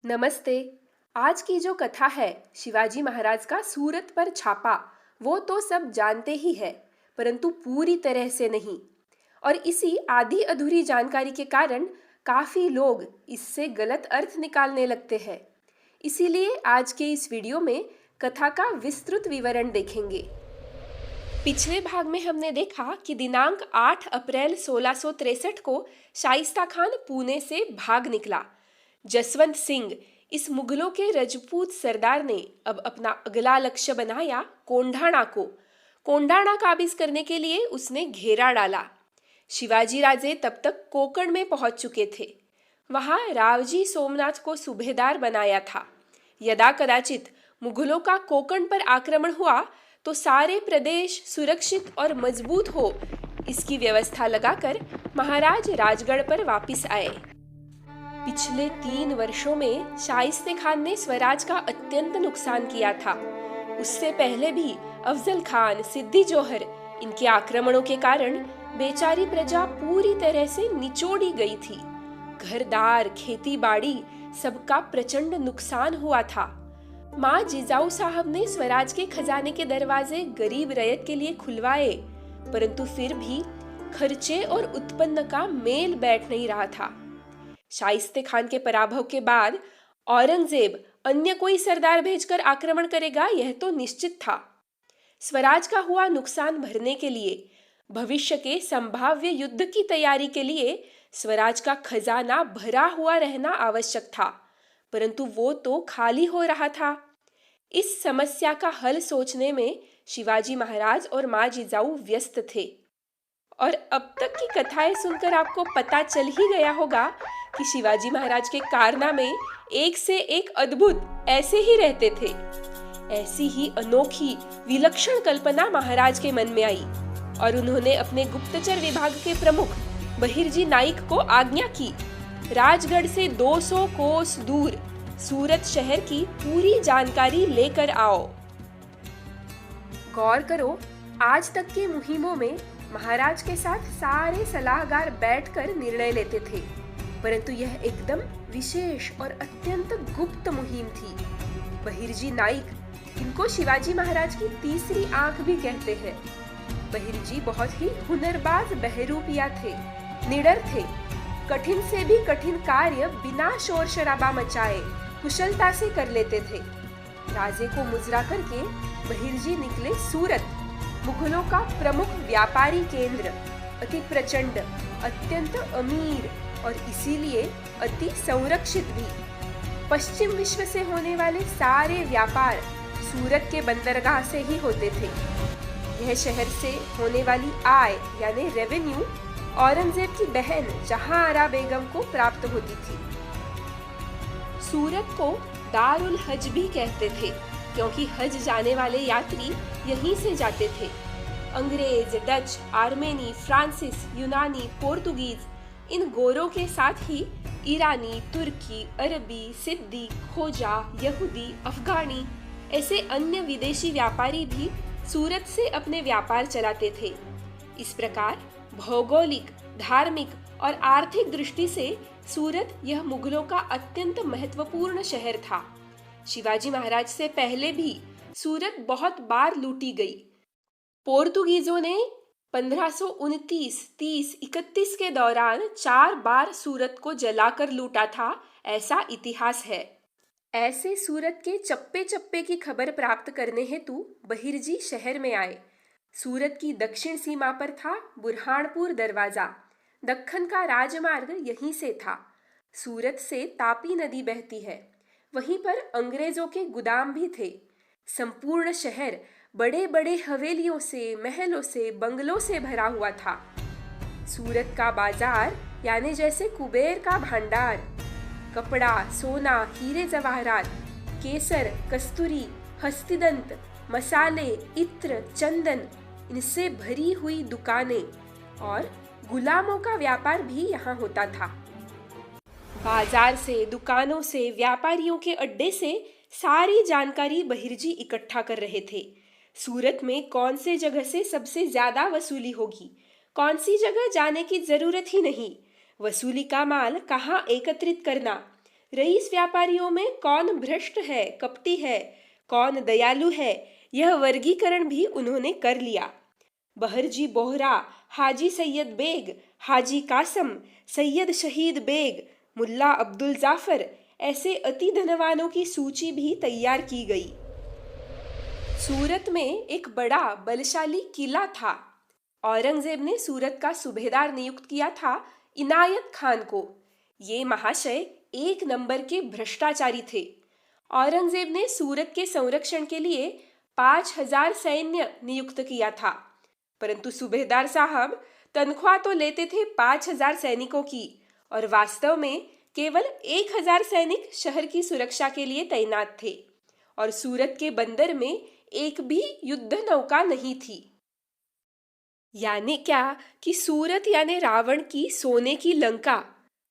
नमस्ते। आज की जो कथा है शिवाजी महाराज का सूरत पर छापा, वो तो सब जानते ही है, परंतु पूरी तरह से नहीं। और इसी आधी अधूरी जानकारी के कारण काफी लोग इससे गलत अर्थ निकालने लगते हैं। इसीलिए आज के इस वीडियो में कथा का विस्तृत विवरण देखेंगे। पिछले भाग में हमने देखा कि दिनांक 8 अप्रैल 1663 को शाइस्ता खान पुणे से भाग निकला। जसवंत सिंह इस मुगलों के रजपूत सरदार ने अब अपना अगला लक्ष्य बनाया कोंढाणा को। कोंढाणा काबिज करने के लिए उसने घेरा डाला। शिवाजी राजे तब तक कोकण में पहुंच चुके थे। वहां रावजी सोमनाथ को सूबेदार बनाया था। यदा कदाचित मुगलों का कोकण पर आक्रमण हुआ तो सारे प्रदेश सुरक्षित और मजबूत हो, इसकी व्यवस्था लगाकर महाराज राजगढ़ पर वापस आए। पिछले 3 वर्षों में शाइस्ते खान ने स्वराज का अत्यंत नुकसान किया था। उससे पहले भी अफजल खान, सिद्दी जोहर, इनके आक्रमणों के कारण बेचारी प्रजा पूरी तरह से निचोड़ी गई थी। घरदार, खेती बाड़ी, सबका प्रचंड नुकसान हुआ था। माँ जिजाऊ साहब ने स्वराज के खजाने के दरवाजे गरीब रयत के लिए खुलवाए, परंतु फिर भी खर्चे और उत्पन्न का मेल बैठ नहीं रहा था। शाइस्ते खान के पराभव के बाद औरंगजेब अन्य कोई सरदार भेजकर आक्रमण करेगा, यह तो निश्चित था। स्वराज का हुआ नुकसान भरने के लिए, भविष्य के संभाव्य युद्ध की तैयारी के लिए स्वराज का खजाना भरा हुआ रहना आवश्यक था, परंतु वो तो खाली हो रहा था। इस समस्या का हल सोचने में शिवाजी महाराज और माँ जिजाऊ व्यस्त थे। और अब तक की कथाएं सुनकर आपको पता चल ही गया होगा कि शिवाजी महाराज के कारनामे एक से एक अद्भुत ऐसे ही रहते थे। ऐसी ही अनोखी विलक्षण कल्पना महाराज के मन में आई और उन्होंने अपने गुप्तचर विभाग के प्रमुख बहिर्जी नाइक को आज्ञा की, राजगढ़ से 200 कोस दूर सूरत शहर की पूरी जानकारी लेकर आओ। गौर करो, आज तक के मुहिमों में महाराज के साथ सारे सलाहकार बैठकर निर्णय लेते थे, परंतु यह एकदम विशेष और अत्यंत गुप्त मुहिम थी। बहिर्जी नाइक, इनको शिवाजी महाराज की तीसरी आंख भी कहते हैं। बहिर्जी बहुत ही हुनरबाज बहरूपिया थे, निडर थे। कठिन से भी कठिन कार्य बिना शोर शराबा मचाए कुशलता से कर लेते थे। राजे को मुजरा करके बहिर्जी निकले सूरत, मुगलों का प्रमुख व्यापारी केंद्र, अति प्रचंड, अत्यंत अमीर और इसीलिए अति संरक्षित भी। पश्चिम विश्व से होने वाले सारे व्यापार सूरत के बंदरगाह से ही होते थे। यह शहर से होने वाली आय यानी रेवेन्यू औरंगजेब की बहन जहांआरा बेगम को प्राप्त होती थी। सूरत को दारुल हज भी कहते थे, क्योंकि हज जाने वाले यात्री यहीं से जाते थे। अंग्रेज, डच, आर्मेनी, फ्रांसीस, यूनानी, पोर्तुगीज, इन गोरों के साथ ही ईरानी, तुर्की, अरबी, सिद्दी, खोजा, यहूदी, अफगानी, ऐसे अन्य विदेशी व्यापारी भी सूरत से अपने व्यापार चलाते थे। इस प्रकार भौगोलिक, धार्मिक और आर्थिक दृष्टि से सूरत यह मुगलों का अत्यंत महत्वपूर्ण शहर था। शिवाजी महाराज से पहले भी सूरत बहुत बार लूटी गई। पोर्तुगीजों ने 1529, 30, 31 के दौरान 4 बार सूरत को जलाकर लूटा था, ऐसा इतिहास है। ऐसे सूरत के चप्पे चप्पे की खबर प्राप्त करने हेतु बहिर्जी शहर में आए। सूरत की दक्षिण सीमा पर था बुरहानपुर दरवाजा। दक्खन का राजमार्ग यहीं से था। सूरत से तापी नदी बहती है। वहीं पर अंग्रेजों के गुदाम भी थे। संपूर्ण शहर बड़े बड़े हवेलियों से, महलों से, बंगलों से भरा हुआ था। सूरत का बाजार यानी जैसे कुबेर का भंडार, कपड़ा, सोना, हीरे जवाहरात, केसर, कस्तूरी, हस्तिदंत, मसाले, इत्र, चंदन, इनसे भरी हुई दुकानें और गुलामों का व्यापार भी यहाँ होता था। बाजार से, दुकानों से, व्यापारियों के अड्डे से सारी जानकारी बहिर्जी इकट्ठा कर रहे थे। सूरत में कौन से जगह से सबसे ज्यादा वसूली होगी, कौन सी जगह जाने की जरूरत ही नहीं, वसूली का माल कहाँ एकत्रित करना, रईस व्यापारियों में कौन भ्रष्ट है, कपटी है, कौन दयालु है, यह वर्गीकरण भी उन्होंने कर लिया। बहरजी बोहरा, हाजी सैयद बेग, हाजी कासम, सैयद शहीद बेग, मुल्ला अब्दुल जाफर, ऐसे अति धनवानों की सूची भी तैयार की गई। सूरत में एक बड़ा बलशाली किला था। औरंगजेब ने सूरत का सूबेदार नियुक्त किया था इनायत खान को। ये महाशय एक नंबर के भ्रष्टाचारी थे। औरंगजेब ने सूरत के संरक्षण के लिए 5,000 सैन्य नियुक्त किया था, परंतु सूबेदार साहब तनख्वाह तो लेते थे 5,000 सैनिकों की, और वास्तव में केवल 1,000 सैनिक शहर की सुरक्षा के लिए तैनात थे, और सूरत के बंदर में एक भी युद्ध नौका नहीं थी। यानी क्या कि सूरत यानी रावण की सोने की लंका,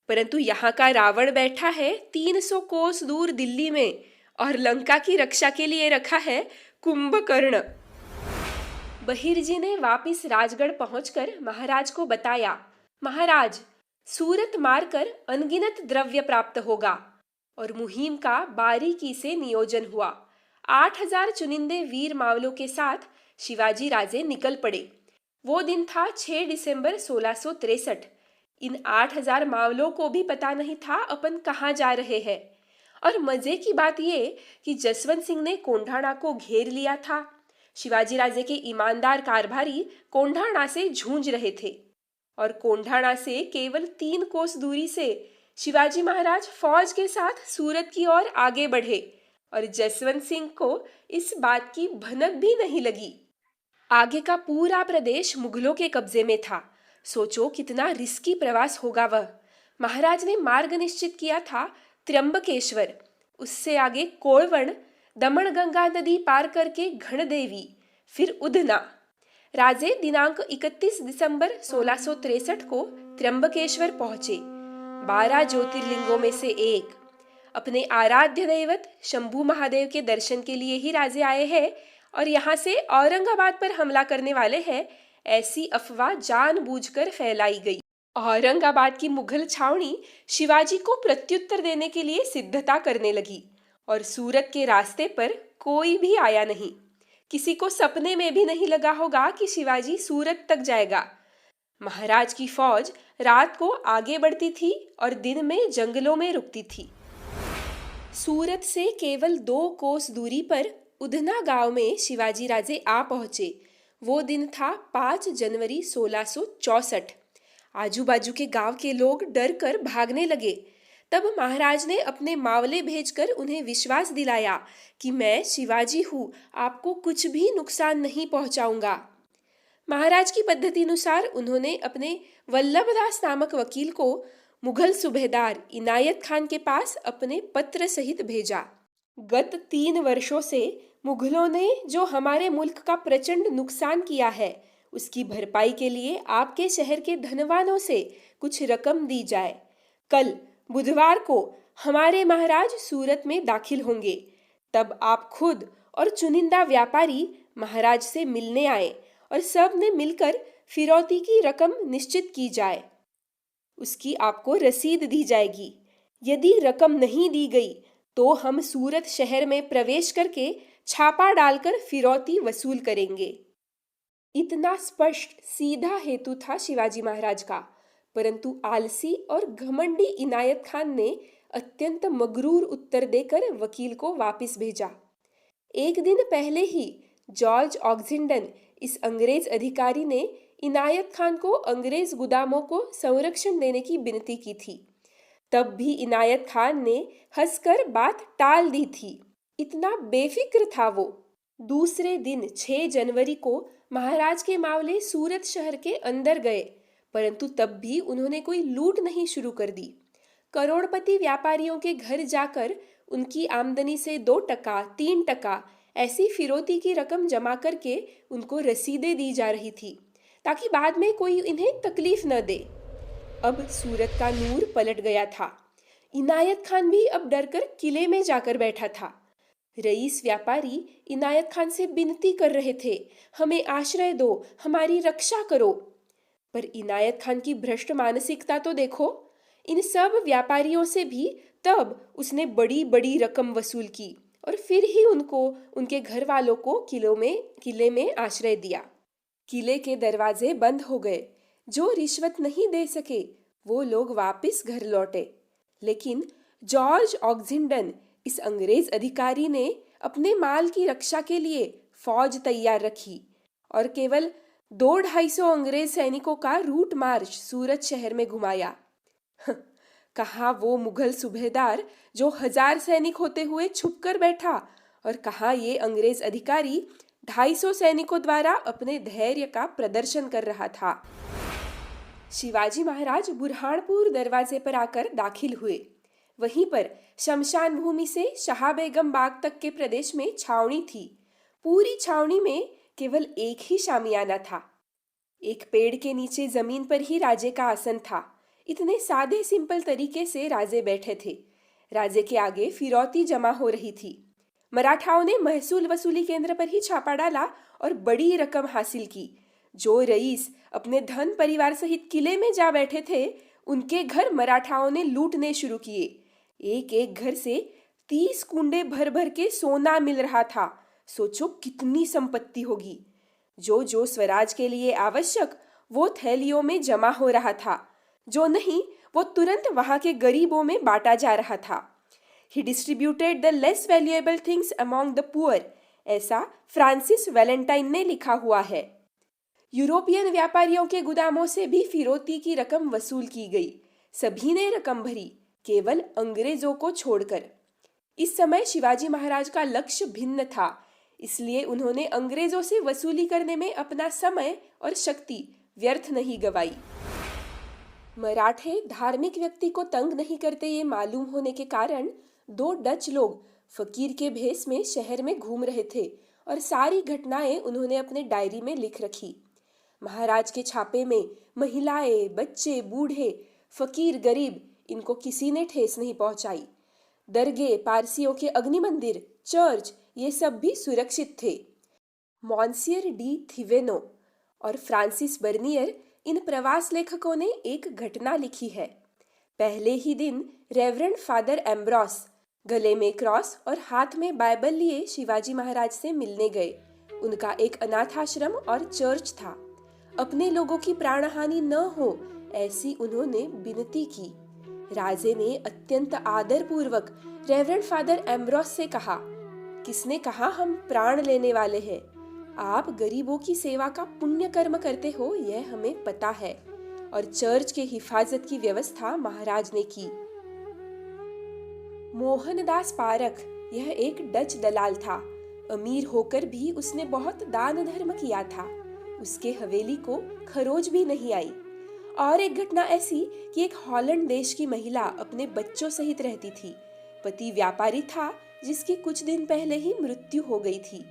परंतु यहाँ का रावण बैठा है 300 कोस दूर दिल्ली में, और लंका की रक्षा के लिए रखा है कुंभकर्ण। बहिर्जी ने वापिस राजगढ़ पहुंचकर महाराज को बताया, महाराज, सूरत मारकर अनगिनत द्रव्य प्राप्त होगा। और मुहिम का बारीकी से नियोजन हुआ। 8,000 चुनिंदे वीर मावलों के साथ शिवाजी राजे निकल पड़े। वो दिन था 6 दिसंबर 1663। इन 8,000 मावलों को भी पता नहीं था अपन कहाँ जा रहे हैं। और मजे की बात ये कि जसवंत सिंह ने कोंढाणा को घेर लिया था। शिवाजी राजे के ईमानदार कारभारी कोंढाणा से जूझ रहे थे, और कोंढाणा से केवल 3 कोस दूरी से शिवाजी महाराज फौज के साथ सूरत की ओर आगे बढ़े, और जसवंत सिंह को इस बात की भनक भी नहीं लगी। आगे का पूरा प्रदेश मुगलों के कब्जे में था। सोचो कितना रिस्की प्रवास होगा वह। महाराज ने मार्ग निश्चित किया था त्र्यंबकेश्वर, उससे आगे कोळवण, दमणगंगा नदी पार करके घणदेवी, फिर उधना। राजे दिनांक 31 दिसंबर 1663 को त्र्यंबकेश्वर पहुंचे। 12 ज्योतिर्लिंगों में से एक। अपने आराध्य दैवत शंभू महादेव के दर्शन के लिए ही राजे आए हैं, और यहाँ से औरंगाबाद पर हमला करने वाले हैं, ऐसी अफवाह जानबूझकर फैलाई गई। औरंगाबाद की मुगल छावनी शिवाजी को प्रत्युत्तर देने के लिए सिद्धता करने लगी, और सूरत के रास्ते पर कोई भी आया नहीं। किसी को सपने में भी नहीं लगा होगा कि शिवाजी सूरत तक जाएगा। महाराज की फौज रात को आगे बढ़ती थी और दिन में जंगलों में रुकती थी। सूरत से केवल 2 कोस दूरी पर उधना गांव में शिवाजी राजे आ पहुंचे। वो दिन था 5 जनवरी 1664। आजू बाजू के गांव के लोग डर कर भागने लगे। तब महाराज ने अपने मावले भेजकर उन्हें विश्वास दिलाया कि मैं शिवाजी हूँ, आपको कुछ भी नुकसान नहीं पहुंचाऊंगा। महाराज की पद्धति अनुसार उन्होंने अपने वल्लभदास नामक वकील को मुगल सूबेदार इनायत खान के पास अपने पत्र सहित भेजा। गत 3 वर्षों से मुगलों ने जो हमारे मुल्क का प्रचंड नुकसान किया है, उसकी भरपाई के लिए आपके शहर के धनवानों से कुछ रकम दी जाए। कल बुधवार को हमारे महाराज सूरत में दाखिल होंगे। तब आप खुद और चुनिंदा व्यापारी महाराज से मिलने आए, और सब ने मिलकर फिरौती की रकम निश्चित की जाए। उसकी आपको रसीद दी जाएगी। यदि रकम नहीं दी गई तो हम सूरत शहर में प्रवेश करके छापा डालकर फिरौती वसूल करेंगे। इतना स्पष्ट सीधा हेतु था शिवाजी महाराज का, परंतु आलसी और घमंडी इनायत खान ने अत्यंत मगरूर उत्तर देकर वकील को वापस भेजा। एक दिन पहले ही जॉर्ज ऑक्सिंडन, इस अंग्रेज अधिकारी ने इनायत खान को अंग्रेज गुदामों को संरक्षण देने की विनती की थी। तब भी इनायत खान ने हंसकर बात टाल दी थी। इतना बेफिक्र था वो। दूसरे दिन 6 जनवरी को महाराज के मावले सूरत शहर के अंदर गए, परंतु तब भी उन्होंने कोई लूट नहीं शुरू कर दी। करोड़पति व्यापारियों के घर जाकर उनकी आमदनी से 2%, 3% ऐसी फिरौती की रकम जमा करके उनको रसीदें दी जा रही थी, ताकि बाद में कोई इन्हें तकलीफ न दे। अब सूरत का नूर पलट गया था। इनायत खान भी अब डरकर किले में जाकर बैठा था। रईस व्यापारी इनायत खान से विनती कर रहे थे, हमें आश्रय दो, हमारी रक्षा करो। पर इनायत खान की भ्रष्ट मानसिकता तो देखो। इन सब व्यापारियों से भी तब उसने बड़ी बड़ी रकम वसूल की और फिर ही उनको उनके घर वालों को किले में आश्रय दिया। किले के दरवाजे बंद हो गए। जो रिश्वत नहीं दे सके वो लोग वापस घर लौटे। लेकिन जॉर्ज ऑक्सिंडन, इस अंग्रेज अधिकारी ने अपने माल की रक्षा के लिए फौज तैयार रखी और केवल 200-250 अंग्रेज सैनिकों का रूट मार्च सूरत शहर में घुमाया। कहाँ वो मुगल सूबेदार जो 1000 सैनिक होते हुए छुपकर बैठा, और कहाँ ये अंग्रेज अधिकारी 250 सैनिकों द्वारा अपने धैर्य का प्रदर्शन कर रहा था। शिवाजी महाराज बुरहानपुर दरवाजे पर आकर दाखिल हुए। वहीं पर शमशान भूमि से शाह बेगम बाग तक के प्रदेश में छावनी थी। पूरी छावनी में केवल एक ही शामियाना था। एक पेड़ के नीचे जमीन पर ही राजे का आसन था। इतने सादे सिंपल तरीके से राजे बैठे थे। राजे के आगे फिरौती जमा हो रही थी। मराठाओं ने महसूल वसूली केंद्र पर ही छापा डाला और बड़ी रकम हासिल की। जो रईस अपने धन परिवार सहित किले में जा बैठे थे, उनके घर मराठाओं ने लूटने शुरू किए। एक एक घर से 30 कुंडे भर भर के सोना मिल रहा था। सोचो कितनी संपत्ति होगी। जो स्वराज के लिए आवश्यक वो थैलियों में जमा हो रहा था, जो नहीं वो तुरंत वहां के गरीबों में बांटा जा रहा था। He distributed the less valuable things among the poor, ऐसा फ्रांसिस वैलेंटाइन ने लिखा हुआ है। यूरोपियन व्यापारियों के गुदामों से भी फिरौती की रकम वसूल की गई। सभी ने रकम भरी, केवल अंग्रेजों को छोड़कर। इस समय शिवाजी महाराज का लक्ष्य भिन्न था, इसलिए उन्होंने अंग्रेजों से वसूली करने में अपना समय और शक्ति व्यर्थ नहीं गवाई। मराठे धार्मिक व्यक्ति को तंग नहीं करते ये मालूम होने के कारण 2 डच लोग फकीर के भेष में शहर में घूम रहे थे और सारी घटनाएं उन्होंने अपने डायरी में लिख रखी। महाराज के छापे में महिलाएं, बच्चे, बूढ़े, फकीर, गरीब, इनको किसी ने ठेस नहीं पहुंचाई। दरगे, पारसियों के अग्नि मंदिर, चर्च, ये सब भी सुरक्षित थे। मॉन्सियर डी थिवेनो और फ्रांसिस बर्नियर, इन प्रवास लेखकों ने एक घटना लिखी है। पहले ही दिन रेवरेंड फादर एम्ब्रोस गले में क्रॉस और हाथ में बाइबल लिए शिवाजी महाराज से मिलने गए। उनका एक अनाथ आश्रम और चर्च था। अपने लोगों की प्राणहानि न हो ऐसी उन्होंने विनती की। राजे ने अत्यंत आदर पूर्वक रेवरेंड फादर एम्ब्रोस से कहा, किसने कहा हम प्राण लेने वाले हैं? आप गरीबों की सेवा का पुण्य कर्म करते हो, यह हमें पता है, और चर्च के हिफाजत की व्यवस्था महाराज ने की। मोहनदास पारख, यह एक डच दलाल था। अमीर होकर भी उसने बहुत दान धर्म किया था। उसके हवेली को खरोच भी नहीं आई। और एक घटना ऐसी कि एक हॉलैंड देश की महिला अपने बच्चों सहित रहती थी। पति व्यापारी था जिसकी कुछ दिन पहले ही मृत्यु हो गई थी।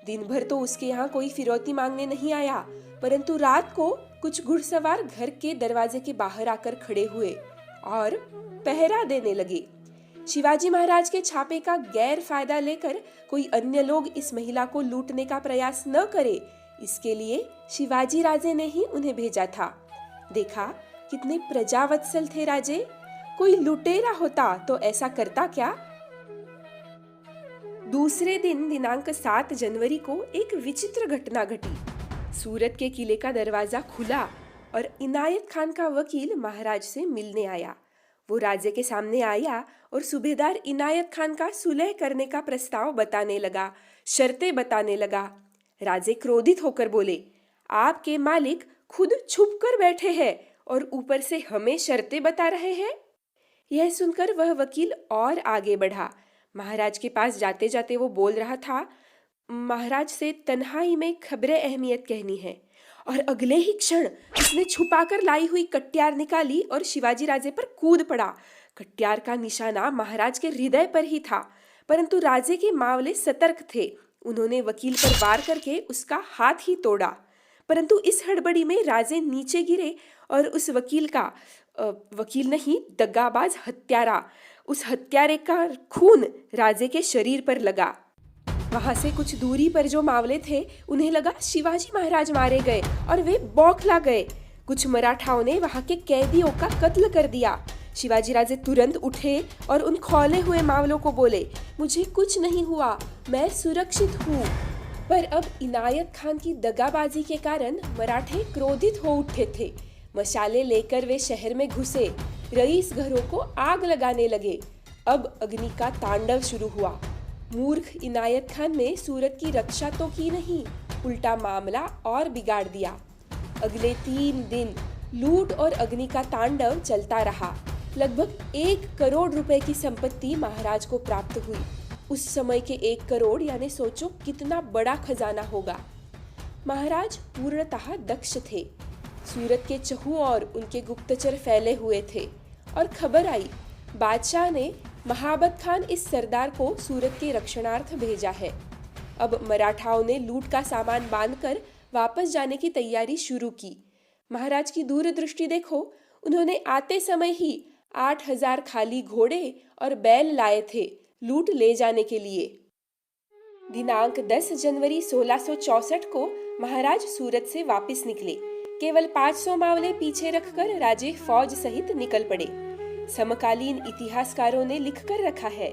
दिन भर तो उसके यहाँ कोई फिरौती मांगने नहीं आया, परंतु रात को कुछ घुड़सवार घर के दरवाजे के बाहर आकर खड़े हुए और पहरा देने लगे। शिवाजी महाराज के छापे का गैर फायदा लेकर कोई अन्य लोग इस महिला को लूटने का प्रयास न करे, इसके लिए शिवाजी राजे ने ही उन्हें भेजा था। देखा कितने प्रजावत्सल थे राजे। कोई लुटेरा होता तो ऐसा करता क्या? दूसरे दिन दिनांक 7 जनवरी को एक विचित्र घटना घटी। सूरत के किले का दरवाजा खुला और इनायत खान का वकील महाराज से मिलने आया। वो राजे के सामने आया और सूबेदार इनायत खान का सुलह करने का प्रस्ताव बताने लगा, शर्तें बताने लगा। राजे क्रोधित होकर बोले, आपके मालिक खुद छुप कर बैठे हैं और ऊपर से हमें शर्तें बता रहे हैं। यह सुनकर वह वकील और आगे बढ़ा। महाराज के पास जाते जाते वो बोल रहा था, महाराज से तन्हाई में खबरें अहमियत कहनी है। और अगले ही क्षण उसने छुपाकर लाई हुई कट्यार निकाली और शिवाजी राजे पर कूद पड़ा। कट्यार का निशाना महाराज के हृदय पर ही था, परंतु राजे के मावले सतर्क थे। उन्होंने वकील पर वार करके उसका हाथ ही तोड़ा, परंतु इस हड़बड़ी में राजे नीचे गिरे और उस वकील नहीं, दगाबाज हत्यारा, उस हत्यारे का खून राजे के शरीर पर लगा। वहां से कुछ दूरी पर जो मावले थे उन्हें लगा शिवाजी महाराज मारे गए और वे बौखला गए। कुछ मराठाओं ने वहां के कैदियों का कत्ल कर दिया। शिवाजी राजे तुरंत उठे और उन खौले हुए मावलों को बोले, मुझे कुछ नहीं हुआ, मैं सुरक्षित हूँ। पर अब इनायत खान की दगाबाजी के कारण मराठे क्रोधित हो उठे थे। मशाले लेकर वे शहर में घुसे, रईस घरों को आग लगाने लगे। अब अग्नि का तांडव शुरू हुआ। मूर्ख इनायत खान ने सूरत की रक्षा तो की नहीं, उल्टा मामला और बिगाड़ दिया। अगले 3 दिन लूट और अग्नि का तांडव चलता रहा। लगभग 1 करोड़ रुपए की संपत्ति महाराज को प्राप्त हुई। उस समय के 1 करोड़ यानी सोचो कितना बड़ा खजाना होगा। महाराज पूर्णतः दक्ष थे। सूरत के चहुओर उनके गुप्तचर फैले हुए थे और खबर आई, बादशाह ने महाबत खान इस सरदार को सूरत के रक्षणार्थ भेजा है। अब मराठाओं ने लूट का सामान बांधकर वापस जाने की तैयारी शुरू की। महाराज की दूरदृष्टि देखो, उन्होंने आते समय ही 8000 खाली घोड़े और बैल लाए थे लूट ले जाने के लिए। दिनांक 10 जनवरी 1664 को महाराज सूरत से वापस निकले। केवल 500 मावले पीछे रखकर राजे फौज सहित निकल पड़े। समकालीन इतिहासकारों ने लिखकर रखा है,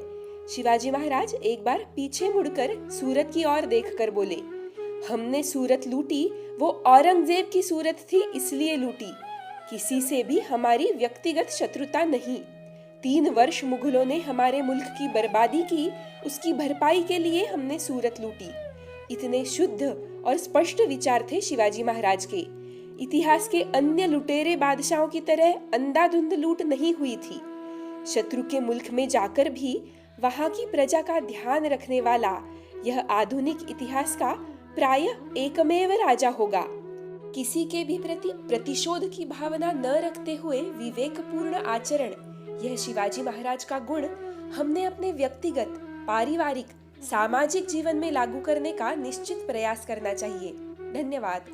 शिवाजी महाराज एक बार पीछे मुड़कर सूरत की ओर देखकर बोले, हमने सूरत लूटी, वो औरंगजेब की सूरत थी इसलिए लूटी। किसी से भी हमारी व्यक्तिगत शत्रुता नहीं। 3 वर्ष मुगलों ने हमारे मुल्क की बर्बादी की, उसकी भरपाई के लिए हमने सूरत लूटी। इतने शुद्ध और स्पष्ट विचार थे शिवाजी महाराज के। इतिहास के अन्य लुटेरे बादशाहों की तरह अंधाधुंध लूट नहीं हुई थी। शत्रु के मुल्क में जाकर भी वहां की प्रजा का ध्यान रखने वाला यह आधुनिक इतिहास का प्रायः एकमेव राजा होगा। किसी के भी प्रति प्रतिशोध की भावना न रखते हुए विवेकपूर्ण आचरण, यह शिवाजी महाराज का गुण हमने अपने व्यक्तिगत, पारिवारिक, सामाजिक जीवन में लागू करने का निश्चित प्रयास करना चाहिए। धन्यवाद।